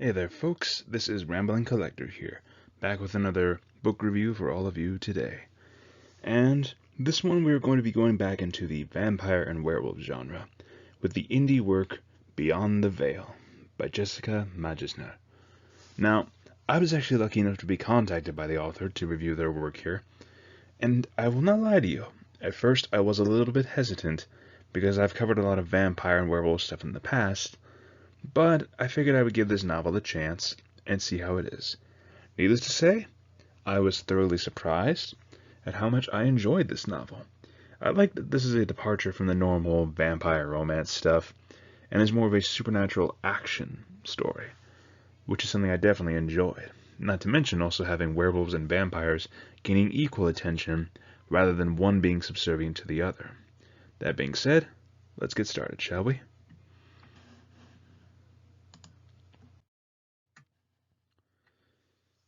Hey there folks, this is Rambling Collector here, back with another book review for all of you today. And this one we're going to be going back into the vampire and werewolf genre, with the indie work Beyond the Veil by Jessica Majzner. Now, I was actually lucky enough to be contacted by the author to review their work here, and I will not lie to you, at first I was a little bit hesitant, because I've covered a lot of vampire and werewolf stuff in the past, but I figured I would give this novel a chance and see how it is. Needless to say, I was thoroughly surprised at how much I enjoyed this novel. I like that this is a departure from the normal vampire romance stuff and is more of a supernatural action story, which is something I definitely enjoyed. Not to mention also having werewolves and vampires gaining equal attention rather than one being subservient to the other. That being said, let's get started, shall we?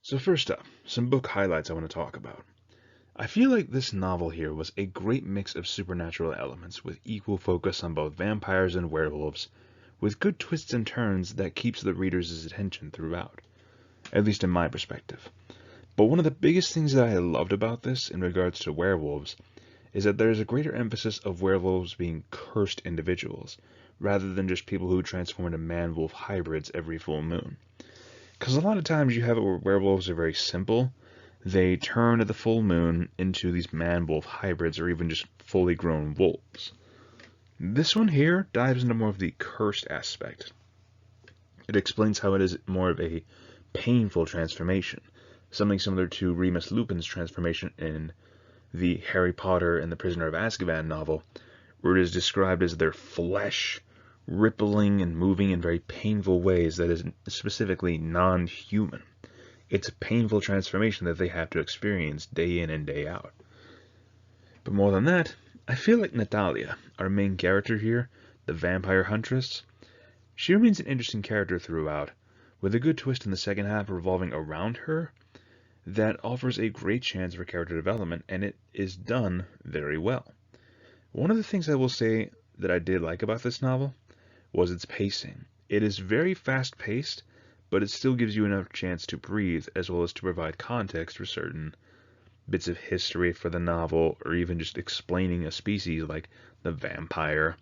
So first up, some book highlights I want to talk about. I feel like this novel here was a great mix of supernatural elements with equal focus on both vampires and werewolves, with good twists and turns that keeps the reader's attention throughout, at least in my perspective. But one of the biggest things that I loved about this in regards to werewolves is that there is a greater emphasis of werewolves being cursed individuals, rather than just people who transform into man-wolf hybrids every full moon. Because a lot of times you have it where werewolves are very simple. They turn at the full moon into these man-wolf hybrids or even just fully grown wolves. This one here dives into more of the cursed aspect. It explains how it is more of a painful transformation, something similar to Remus Lupin's transformation in the Harry Potter and the Prisoner of Azkaban novel, where it is described as their flesh rippling and moving in very painful ways that is specifically non-human. It's a painful transformation that they have to experience day in and day out. But more than that, I feel like Natalia, our main character here, the vampire huntress, she remains an interesting character throughout, with a good twist in the second half revolving around her that offers a great chance for character development, and it is done very well. One of the things I will say that I did like about this novel was its pacing. It is very fast-paced, but it still gives you enough chance to breathe, as well as to provide context for certain bits of history for the novel, or even just explaining a species like the vampire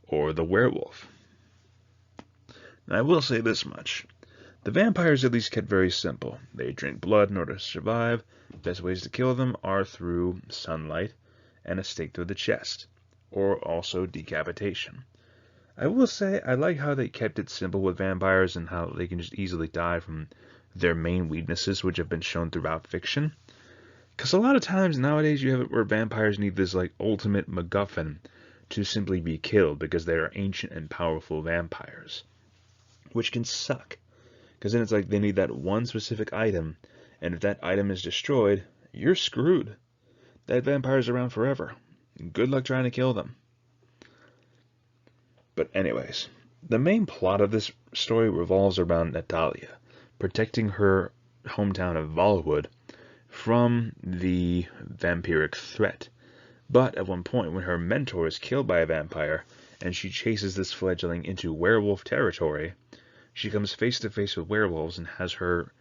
or the werewolf. Now, I will say this much. The vampires at least kept very simple. They drink blood in order to survive. Best ways to kill them are through sunlight and a stake through the chest, or also decapitation. I will say I like how they kept it simple with vampires and how they can just easily die from their main weaknesses, which have been shown throughout fiction. Because a lot of times nowadays you have it where vampires need this like ultimate MacGuffin to simply be killed because they are ancient and powerful vampires, which can suck. Because then it's like they need that one specific item, and if that item is destroyed, you're screwed. That vampire's around forever. Good luck trying to kill them. But anyways, the main plot of this story revolves around Natalia, protecting her hometown of Volwood from the vampiric threat. But at one point, when her mentor is killed by a vampire, and she chases this fledgling into werewolf territory, she comes face to face with werewolves and has her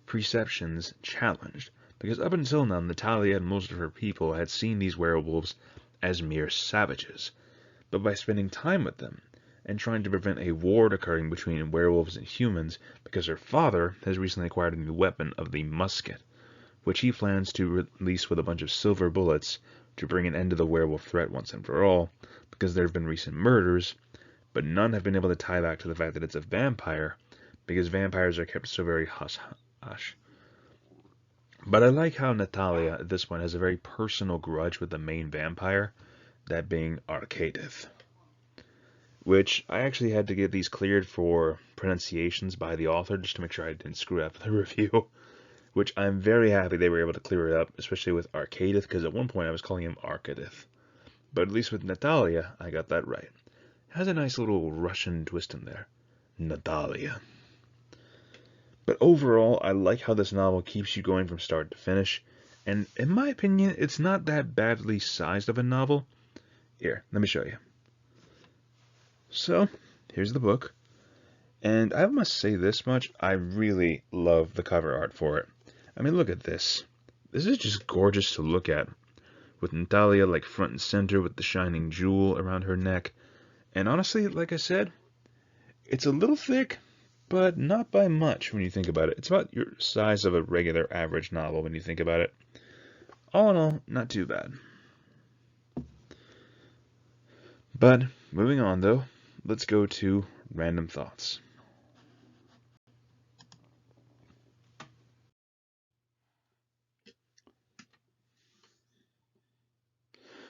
perceptions challenged. Because up until now, Natalia and most of her people had seen these werewolves as mere savages. But by spending time with them and trying to prevent a war occurring between werewolves and humans, because her father has recently acquired a new weapon of the musket, which he plans to release with a bunch of silver bullets to bring an end to the werewolf threat once and for all, because there have been recent murders, but none have been able to tie back to the fact that it's a vampire, because vampires are kept so very hush-hush. But I like how Natalia at this point has a very personal grudge with the main vampire, that being Arcadith, which I actually had to get these cleared for pronunciations by the author just to make sure I didn't screw up the review, which I'm very happy they were able to clear it up, especially with Arcadith, because at one point I was calling him Arcadith. But at least with Natalia, I got that right. It has a nice little Russian twist in there. Natalia. But overall, I like how this novel keeps you going from start to finish, and in my opinion, it's not that badly sized of a novel. Here, let me show you. So, here's the book. And I must say this much, I really love the cover art for it. I mean, look at this. This is just gorgeous to look at, with Natalia like front and center with the shining jewel around her neck. And honestly, like I said, it's a little thick, but not by much when you think about it. It's about your size of a regular average novel when you think about it. All in all, not too bad. But moving on though, let's go to random thoughts.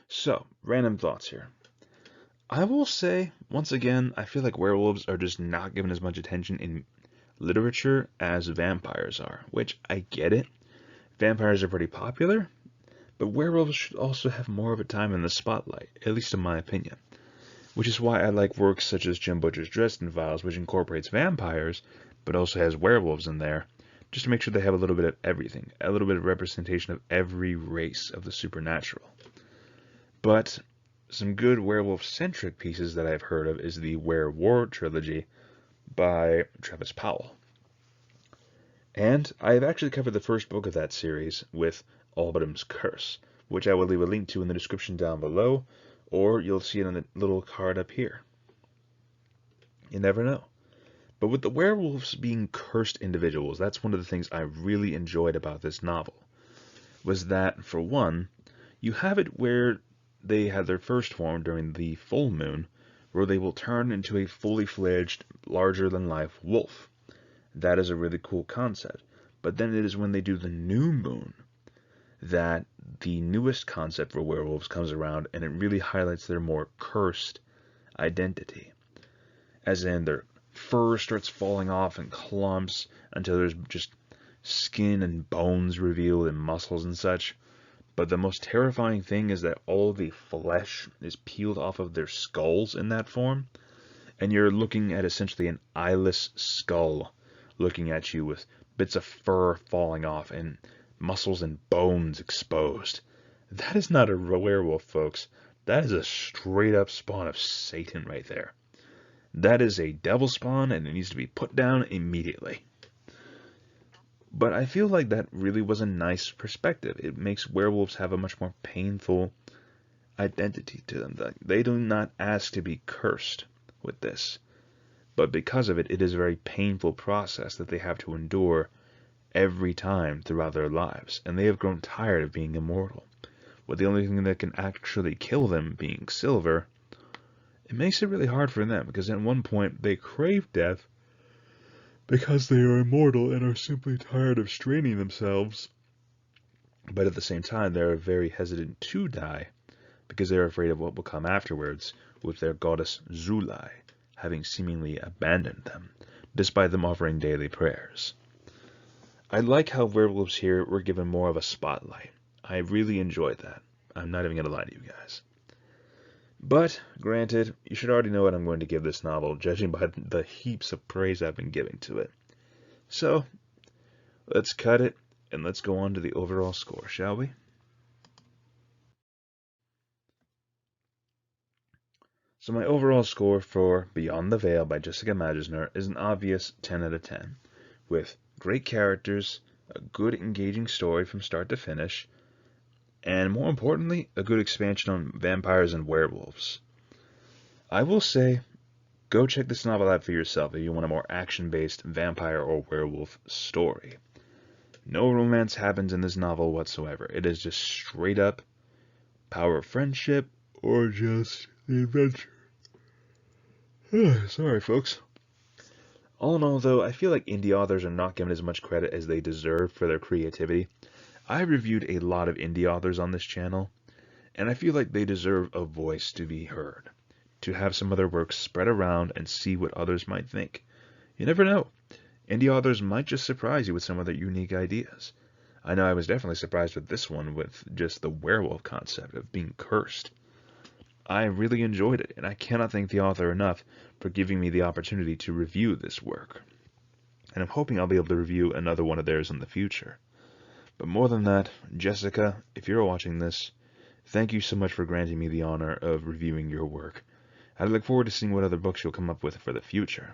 So, random thoughts here. I will say, once again, I feel like werewolves are just not given as much attention in literature as vampires are, which I get it. Vampires are pretty popular, but werewolves should also have more of a time in the spotlight, at least in my opinion. Which is why I like works such as Jim Butcher's Dresden Files, which incorporates vampires, but also has werewolves in there, just to make sure they have a little bit of everything, a little bit of representation of every race of the supernatural. But some good werewolf-centric pieces that I've heard of is the Were-War trilogy by Travis Powell. And I have actually covered the first book of that series with Albadam's Curse, which I will leave a link to in the description down below, or you'll see it on the little card up here. You never know. But with the werewolves being cursed individuals, that's one of the things I really enjoyed about this novel. Was that, for one, you have it where they had their first form during the full moon, where they will turn into a fully fledged, larger-than-life wolf. That is a really cool concept. But then it is when they do the new moon that the newest concept for werewolves comes around, and it really highlights their more cursed identity. As in, their fur starts falling off in clumps until there's just skin and bones revealed and muscles and such. But the most terrifying thing is that all the flesh is peeled off of their skulls in that form, and you're looking at essentially an eyeless skull looking at you with bits of fur falling off and muscles and bones exposed. That is not a werewolf, folks. That is a straight up spawn of Satan right there. That is a devil spawn, and it needs to be put down immediately. But I feel like that really was a nice perspective. It makes werewolves have a much more painful identity to them. They do not ask to be cursed with this. But because of it, it is a very painful process that they have to endure every time throughout their lives. And they have grown tired of being immortal. With the only thing that can actually kill them being silver, it makes it really hard for them, because at one point they crave death because they are immortal and are simply tired of straining themselves. But at the same time, they are very hesitant to die because they are afraid of what will come afterwards with their goddess Zulai having seemingly abandoned them, despite them offering daily prayers. I like how werewolves here were given more of a spotlight. I really enjoyed that. I'm not even going to lie to you guys. But, granted, you should already know what I'm going to give this novel, judging by the heaps of praise I've been giving to it. So, let's cut it, and let's go on to the overall score, shall we? So my overall score for Beyond the Veil by Jessica Majzner is an obvious 10 out of 10, with great characters, a good engaging story from start to finish, and more importantly, a good expansion on vampires and werewolves. I will say, go check this novel out for yourself if you want a more action-based vampire or werewolf story. No romance happens in this novel whatsoever. It is just straight up power of friendship or just the adventure. Sorry, folks. All in all, though, I feel like indie authors are not given as much credit as they deserve for their creativity. I reviewed a lot of indie authors on this channel, and I feel like they deserve a voice to be heard, to have some of their works spread around and see what others might think. You never know. Indie authors might just surprise you with some of their unique ideas. I know I was definitely surprised with this one, with just the werewolf concept of being cursed. I really enjoyed it, and I cannot thank the author enough for giving me the opportunity to review this work. And I'm hoping I'll be able to review another one of theirs in the future. But more than that, Jessica, if you're watching this, thank you so much for granting me the honor of reviewing your work. I look forward to seeing what other books you'll come up with for the future.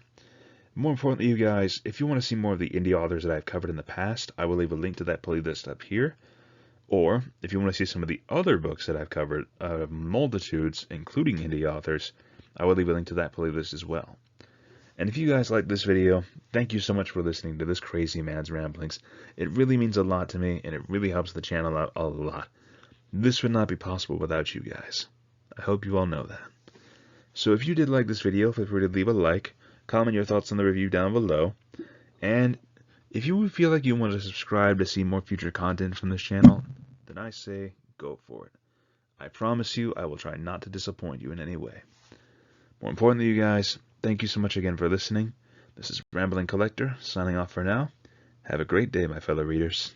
More importantly, you guys, if you want to see more of the indie authors that I've covered in the past, I will leave a link to that playlist up here. Or, if you want to see some of the other books that I've covered, multitudes, including indie authors, I will leave a link to that playlist as well. And if you guys like this video, thank you so much for listening to this crazy man's ramblings. It really means a lot to me, and it really helps the channel out a lot. This would not be possible without you guys. I hope you all know that. So if you did like this video, feel free to leave a like, comment your thoughts on the review down below, and if you feel like you want to subscribe to see more future content from this channel, then I say go for it. I promise you I will try not to disappoint you in any way. More importantly, you guys, thank you so much again for listening. This is Rambling Collector, signing off for now. Have a great day, my fellow readers.